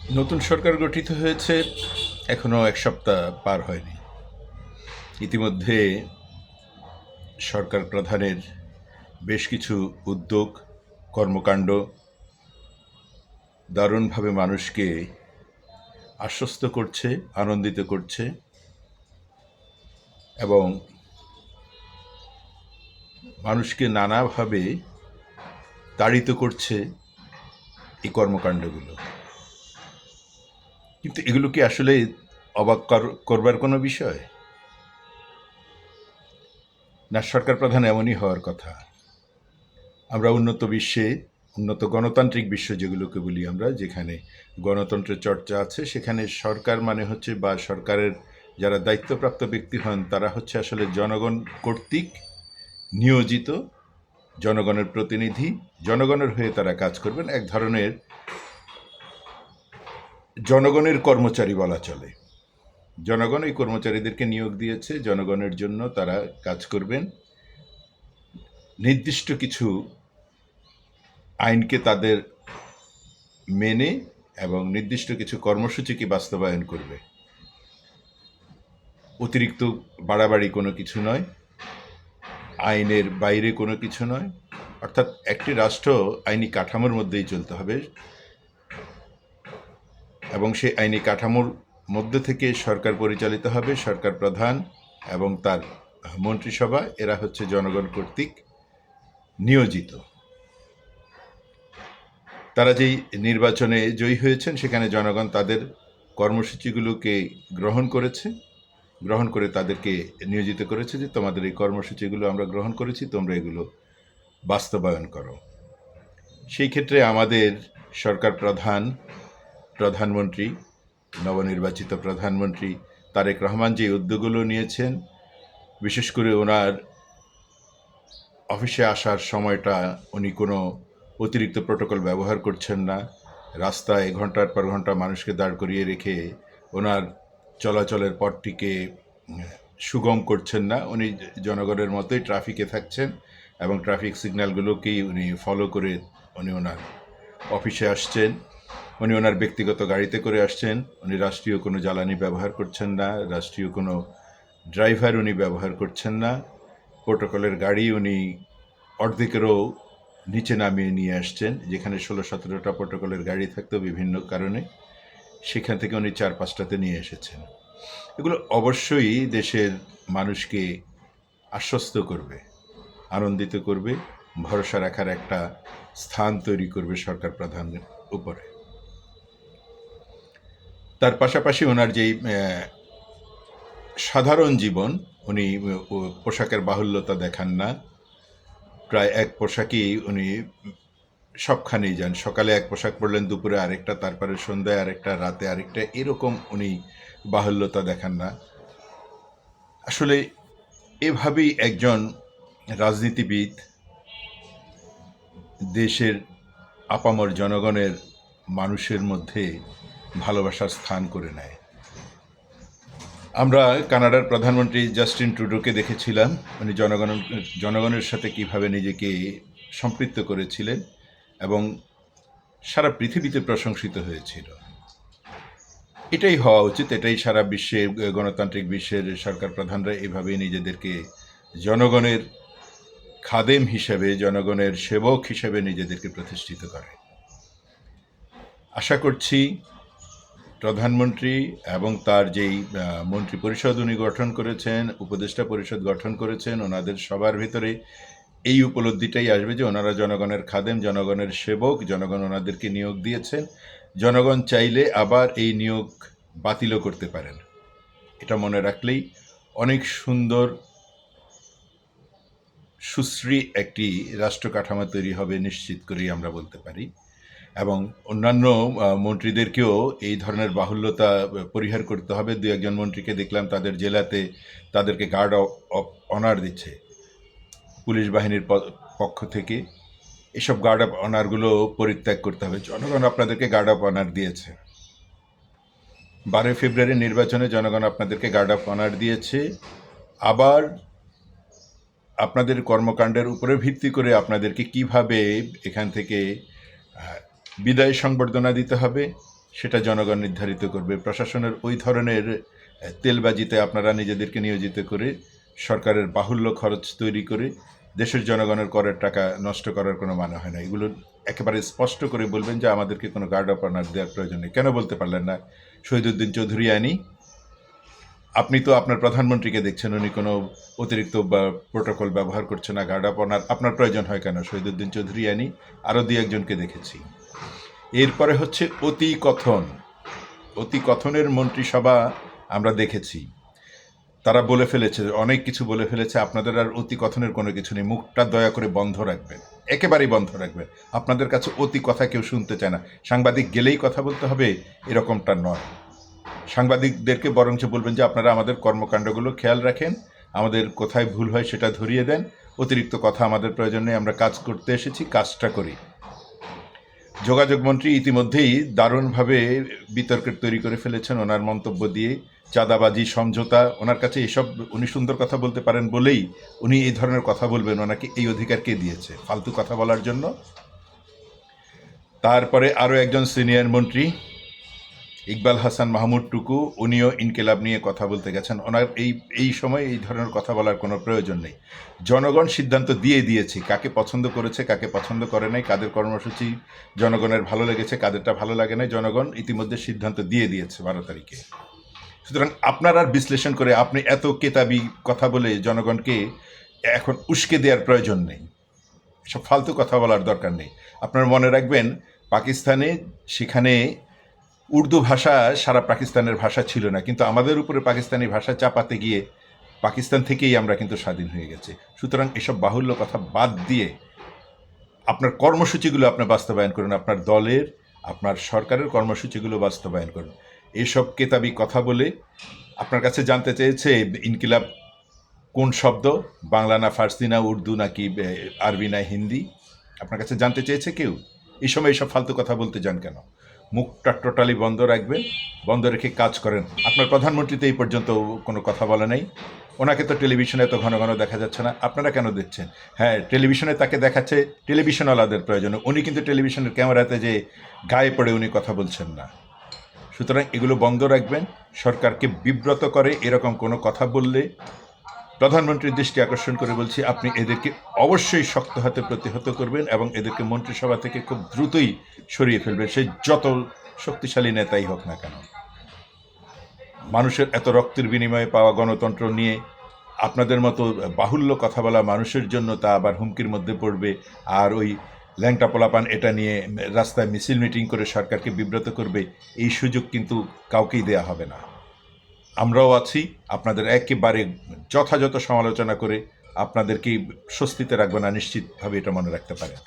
নতুন সরকার গঠিত হয়েছে, এখনও এক সপ্তাহ পার হয়নি। ইতিমধ্যে সরকার প্রধানের বেশ কিছু উদ্যোগ, কর্মকাণ্ড দারুণভাবে মানুষকে আশ্বস্ত করছে, আনন্দিত করছে এবং মানুষকে নানাভাবে তাড়িত করছে এই কর্মকাণ্ডগুলো। কিন্তু এগুলো কি আসলে অবাক করবার কোনো বিষয়? না, সরকার প্রধান এমনই হওয়ার কথা। আমরা উন্নত বিশ্বে, উন্নত গণতান্ত্রিক বিশ্ব যেগুলোকে বলি আমরা, যেখানে গণতন্ত্রের চর্চা আছে, সেখানে সরকার মানে হচ্ছে, বা সরকারের যারা দায়িত্বপ্রাপ্ত ব্যক্তি হন, তারা হচ্ছে আসলে জনগণ কর্তৃক নিয়োজিত, জনগণের প্রতিনিধি, জনগণের হয়ে তারা কাজ করবেন। এক ধরনের জনগণের কর্মচারী বলা চলে। জনগণ এই কর্মচারীদেরকে নিয়োগ দিয়েছে, জনগণের জন্য তারা কাজ করবেন। নির্দিষ্ট কিছু আইনকে তাদের মেনে এবং নির্দিষ্ট কিছু কর্মসূচিকে বাস্তবায়ন করবে। অতিরিক্ত বাড়াবাড়ি কোনো কিছু নয়, আইনের বাইরে কোনো কিছু নয়। অর্থাৎ একটি রাষ্ট্র আইনি কাঠামোর মধ্যেই চলতে হবে এবং সেই আইনি কাঠামোর মধ্যে থেকে সরকার পরিচালিত হবে। সরকার প্রধান এবং তার মন্ত্রিসভা, এরা হচ্ছে জনগণ কর্তৃক নিয়োজিত। তারা যেই নির্বাচনে জয়ী হয়েছেন, সেখানে জনগণ তাদের কর্মসূচিগুলোকে গ্রহণ করেছে, গ্রহণ করে তাদেরকে নিয়োজিত করেছে যে তোমাদের এই কর্মসূচিগুলো আমরা গ্রহণ করেছি, তোমরা এগুলো বাস্তবায়ন করো। সেই ক্ষেত্রে আমাদের সরকার প্রধান, প্রধানমন্ত্রী, নবনির্বাচিত প্রধানমন্ত্রী তারেক রহমান যে উদ্যোগগুলো নিয়েছেন, বিশেষ করে ওনার অফিসে আসার সময়টা উনি কোনো অতিরিক্ত প্রোটোকল ব্যবহার করছেন না। রাস্তায় ঘন্টার পর ঘন্টা মানুষকে দাঁড় করিয়ে রেখে ওনার চলাচলের পথটিকে সুগম করছেন না। উনি জনগণের মতোই ট্রাফিকে থাকছেন এবং ট্রাফিক সিগন্যালগুলোকেই উনি ফলো করে উনি ওনার অফিসে আসছেন। উনি ওনার ব্যক্তিগত গাড়িতে করে আসছেন। উনি রাষ্ট্রীয় কোনো জ্বালানি ব্যবহার করছেন না, রাষ্ট্রীয় কোনো ড্রাইভার উনি ব্যবহার করছেন না। প্রোটোকলের গাড়ি উনি অর্ধেকেরও নিচে নামিয়ে নিয়ে আসছেন। যেখানে 16-17টা প্রোটোকলের গাড়ি থাকতো বিভিন্ন কারণে, সেখান থেকে উনি 4-5টাতে নিয়ে এসেছেন। এগুলো অবশ্যই দেশের মানুষকে আশ্বস্ত করবে, আনন্দিত করবে, ভরসা রাখার একটা স্থান তৈরি করবে সরকার প্রধানের উপরে। তার পাশাপাশি ওনার যেই সাধারণ জীবন, উনি পোশাকের বাহুল্যতা দেখান না। প্রায় এক পোশাকেই উনি সবখানেই যান। সকালে এক পোশাক পরলেন, দুপুরে আরেকটা, তারপরে সন্ধ্যায় আরেকটা, রাতে আরেকটা, এরকম উনি বাহুল্যতা দেখান না। আসলে এভাবেই একজন রাজনীতিবিদ দেশের আপামর জনগণের, মানুষের মধ্যে ভালোবাসার স্থান করে নেয়। আমরা কানাডার প্রধানমন্ত্রী জাস্টিন ট্রুডোকে দেখেছিলাম। উনি জনগণের সাথে কিভাবে নিজেকে সম্পৃক্ত করেছিলেন এবং সারা পৃথিবীতে প্রশংসিত হয়েছিল। এটাই হওয়া উচিত, এটাই সারা বিশ্বে, গণতান্ত্রিক বিশ্বের সরকার প্রধানরা এভাবেই নিজেদেরকে জনগণের খাদেম হিসেবে, জনগণের সেবক হিসেবে নিজেদেরকে প্রতিষ্ঠিত করে। আশা করছি প্রধানমন্ত্রী এবং তার যেই মন্ত্রী পরিষদ উনি গঠন করেছেন, উপদেষ্টা পরিষদ গঠন করেছেন, ওনাদের সবার ভিতরে এই উপলব্ধিটাই আসবে যে ওনারা জনগণের খাদেম, জনগণের সেবক, জনগণ ওনাদেরকে নিয়োগ দিয়েছেন। জনগণ চাইলে আবার এই নিয়োগ বাতিলও করতে পারেন। এটা মনে রাখলেই অনেক সুন্দর, সুশ্রী একটি রাষ্ট্র কাঠামো তৈরি হবে নিশ্চিত করেই আমরা বলতে পারি। এবং অন্যান্য মন্ত্রীদেরকেও এই ধরনের বাহুল্যতা পরিহার করতে হবে। দু একজন মন্ত্রীকে দেখলাম তাদের জেলাতে তাদেরকে গার্ড অফ অনার দিচ্ছে পুলিশ বাহিনীর পক্ষ থেকে। এসব গার্ড অফ অনারগুলো পরিত্যাগ করতে হবে। জনগণ আপনাদেরকে গার্ড অফ অনার দিয়েছে। 12 ফেব্রুয়ারি নির্বাচনে জনগণ আপনাদেরকে গার্ড অফ অনার দিয়েছে। আবার আপনাদের কর্মকাণ্ডের উপরে ভিত্তি করে আপনাদেরকে কিভাবে এখান থেকে বিদায় সংবর্ধনা দিতে হবে, সেটা জনগণ নির্ধারিত করবে। প্রশাসনের ওই ধরনের তেলবাজিতে আপনারা নিজেদেরকে নিয়োজিত করে সরকারের বাহুল্য খরচ তৈরি করে দেশের জনগণের করের টাকা নষ্ট করার কোনো মানে হয় না। এগুলো একেবারে স্পষ্ট করে বলবেন যে আমাদেরকে কোনো গার্ড অফ অনার দেওয়ার প্রয়োজন নেই। কেন বলতে পারলেন না? শহীদুদ্দিন চৌধুরী আইনি, আপনি তো আপনার প্রধানমন্ত্রীকে দেখছেন উনি কোনো অতিরিক্ত বা প্রোটোকল ব্যবহার করছে না, গার্ড অফ অনার আপনার প্রয়োজন হয় কেন? শহীদুদ্দিন চৌধুরী আইনি, আরও দুই একজনকে দেখেছি। এরপরে হচ্ছে অতি কথন। অতি কথনের মন্ত্রিসভা আমরা দেখেছি, তারা বলে ফেলেছে, অনেক কিছু বলে ফেলেছে। আপনাদের আর অতি কথনের কোনো কিছু নেই, মুখটা দয়া করে বন্ধ রাখবেন, একেবারেই বন্ধ রাখবেন। আপনাদের কাছে অতি কথা কেউ শুনতে চায় না। সাংবাদিক গেলেই কথা বলতে হবে এরকমটা নয়। সাংবাদিকদেরকে বরঞ্চ বলবেন যে আপনারা আমাদের কর্মকাণ্ডগুলো খেয়াল রাখেন, আমাদের কোথায় ভুল হয় সেটা ধরিয়ে দেন, অতিরিক্ত কথা আমাদের প্রয়োজন নেই, আমরা কাজ করতে এসেছি, কাজটা করি। যোগাযোগ মন্ত্রী ইতিমধ্যেই দারুণভাবে বিতর্কের তৈরি করে ফেলেছেন ওনার মন্তব্য দিয়ে। চাঁদাবাজি, সমঝোতা, ওনার কাছে এসব, উনি সুন্দর কথা বলতে পারেন বলেই উনি এই ধরনের কথা বলবেন। ওনাকে এই অধিকার কে দিয়েছে ফালতু কথা বলার জন্য? তারপরে আরও একজন সিনিয়র মন্ত্রী ইকবাল হাসান মাহমুদ টুকু, উনিও ইনকিলাব নিয়ে কথা বলতে গেছেন। ওনার এই সময় এই ধরনের কথা বলার কোনো প্রয়োজন নেই। জনগণ সিদ্ধান্ত দিয়ে দিয়েছে কাকে পছন্দ করেছে, কাকে পছন্দ করে নাই, কাদের কর্মসূচি জনগণের ভালো লেগেছে, কাদেরটা ভালো লাগে নাই, জনগণ ইতিমধ্যে সিদ্ধান্ত দিয়ে দিয়েছে 12 তারিখে। সুতরাং আপনার আর বিশ্লেষণ করে আপনি এত কেতাবি কথা বলে জনগণকে এখন উস্কে দেওয়ার প্রয়োজন নেই। সব ফালতু কথা বলার দরকার নেই। আপনারা মনে রাখবেন, পাকিস্তানে সেখানে উর্দু ভাষা সারা পাকিস্তানের ভাষা ছিল না, কিন্তু আমাদের উপরে পাকিস্তানি ভাষা চাপাতে গিয়ে পাকিস্তান থেকেই আমরা কিন্তু স্বাধীন হয়ে গেছি। সুতরাং এসব বাহুল্য কথা বাদ দিয়ে আপনার কর্মসূচিগুলো আপনি বাস্তবায়ন করুন, আপনার দলের, আপনার সরকারের কর্মসূচিগুলো বাস্তবায়ন করুন। এসব কেতাবি কথা বলে আপনার কাছে জানতে চেয়েছে ইনকিলাব কোন শব্দ, বাংলা না ফার্সি না উর্দু নাকি আরবি না হিন্দি, আপনার কাছে জানতে চেয়েছে কেউ? এই সময় এইসব ফালতু কথা বলতে যান কেন? মুখটা টোটালি বন্ধ রাখবেন, বন্ধ রেখে কাজ করেন। আপনার প্রধানমন্ত্রী তো এই পর্যন্ত কোনো কথা বলে নাই, ওনাকে তো টেলিভিশনে এত ঘন ঘন দেখা যাচ্ছে না, আপনারা কেন দেখছেন? হ্যাঁ, টেলিভিশনে তাকে দেখাচ্ছে টেলিভিশনওয়ালাদের প্রয়োজনে, উনি কিন্তু টেলিভিশনের ক্যামেরাতে যে গায়ে পড়ে উনি কথা বলছেন না। সুতরাং এগুলো বন্ধ রাখবেন। সরকারকে বিব্রত করে এরকম কোনো কথা বললে প্রধানমন্ত্রীর দৃষ্টি আকর্ষণ করে বলছি, আপনি এদেরকে অবশ্যই শক্ত হাতে প্রতিহত করবেন এবং এদেরকে মন্ত্রিসভা থেকে খুব দ্রুতই সরিয়ে ফেলবেন, সে যত শক্তিশালী নেতাই হোক না কেন। মানুষের এত রক্তের বিনিময়ে পাওয়া গণতন্ত্র নিয়ে আপনাদের মতো বাহুল্য কথা বলা মানুষের জন্য তা আবার হুমকির মধ্যে পড়বে। আর ওই ল্যাংটা পোলাপান এটা নিয়ে রাস্তায় মিছিল মিটিং করে সরকারকে বিব্রত করবে, এই সুযোগ কিন্তু কাউকেই দেয়া হবে না। আমরাও আছি, আপনাদের একেবারে যথাযথ সমালোচনা করে আপনাদেরকে স্বস্তিতে রাখবো না, নিশ্চিতভাবে এটা মনে রাখতে পারেন।